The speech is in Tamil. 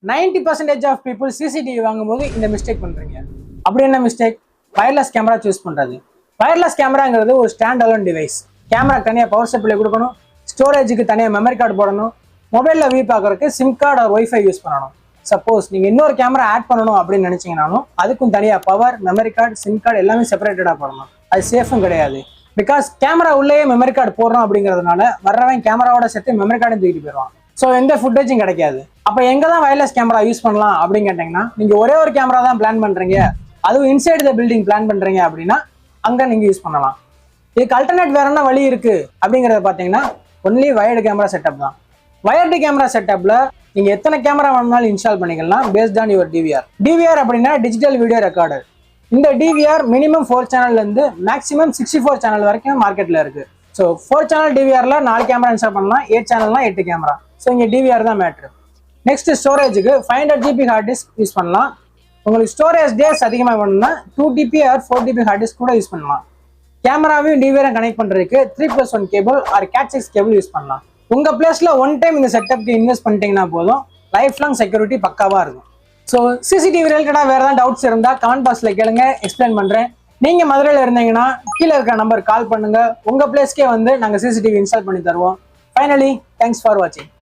90% ஆஃப் பீப்புள் சிசிடிவி வாங்கும்போது இந்த மிஸ்டேக் பண்றீங்க. அப்படி என்ன மிஸ்டேக்? வயர்லெஸ் கேமரா சூஸ் பண்றது. வயர்லெஸ் கேமராங்கிறது ஒரு ஸ்டாண்ட் அலோன் டிவைஸ். கேமரா தனியாக பவர் சப்ளை கொடுக்கணும், ஸ்டோரேஜுக்கு தனியாக மெமரி கார்டு போடணும், மொபைலில் வியூ பார்க்கறதுக்கு சிம் கார்டு ஒரு ஒய்ஃபை யூஸ் பண்ணணும். சப்போஸ் நீங்கள் இன்னொரு கேமரா ஆட் பண்ணணும் அப்படின்னு நினைச்சீங்கனாலும் அதுக்கும் தனியாக power, memory card, sim card எல்லாமே செப்பரேட்டடாக போடணும். அது சேஃபும் கிடையாது. பிகாஸ் கேமரா உள்ளேயே மெமரி கார்டு போடுறோம் அப்படிங்கிறதுனால வர்றவன் கேமராவோட சேர்த்து மெமரி கார்டும் தூக்கிட்டு போயிடுவான். ஸோ எந்த ஃபுட்டேஜும் கிடைக்காது. அப்போ எங்கே தான் வயர்லெஸ் கேமரா யூஸ் பண்ணலாம் அப்படின்னு கேட்டிங்கன்னா, நீங்கள் ஒரே ஒரு கேமரா தான் பிளான் பண்ணுறீங்க, அதுவும் இன்சைடு த பில்டிங் பிளான் பண்ணுறீங்க அப்படின்னா அங்கே நீங்கள் யூஸ் பண்ணலாம். இதுக்கு அல்டர்னேட் வேற என்ன வழி இருக்குது அப்படிங்கிறத பார்த்தீங்கன்னா ஒன்லி வயர்டு கேமரா செட்டப் தான். வயர்டு கேமரா செட்டப்பில் நீங்கள் எத்தனை கேமரா வேணும்னாலும் இன்ஸ்டால் பண்ணிக்கலாம் based on your DVR. DVR அப்படின்னா டிஜிட்டல் வீடியோ ரெக்கார்டர். இந்த டிவிஆர் மினிமம் 4 சேனல்லேருந்து மேக்ஸிமம் 64 சேனல் வரைக்கும் மார்க்கெட்டில் இருக்குது. ஸோ 4 சேனல் டிவிஆரில் 4 கேமரா இன்ஸ்டால் பண்ணலாம், 8 சேனல்னா 8 கேமரா. ஸோ இங்கே டிவிஆர் தான் மேட்ரு. நெக்ஸ்ட் ஸ்டோரேஜுக்கு 500 GB ஹார்ட் டிஸ்க் யூஸ் பண்ணலாம். உங்களுக்கு ஸ்டோரேஜ் டேஸ் அதிகமாக வேணும்னா 2 TB R 4 TB hard disk கூட யூஸ் பண்ணலாம். கேமராவையும் டிவிஆரும் கனெக்ட் பண்ணுறதுக்கு 3+1 cable R Cat6 cable use பண்ணலாம். உங்கள் பிளேஸில் ஒன் டைம் இந்த செட்டப்க்கு இன்வெஸ்ட் பண்ணிட்டீங்கன்னா போதும், லைஃப் லாங் செக்யூரிட்டி பக்காவாக இருக்கும். ஸோ சிசிடிவி ரிலேட்டடாக வேறு ஏதாவது டவுட்ஸ் இருந்தால் கமெண்ட் பாக்ஸில் கேளுங்க, எக்ஸ்பிளைன் பண்ணுறேன். நீங்கள் மதுரையில் இருந்தீங்கன்னா கீழே இருக்கிற நம்பர் கால் பண்ணுங்கள். உங்கள் பிளேஸ்க்கே வந்து நாங்கள் சிசிடிவி இன்ஸ்டால் பண்ணி தருவோம். ஃபைனலி தேங்க்ஸ் ஃபார் வாட்சிங்.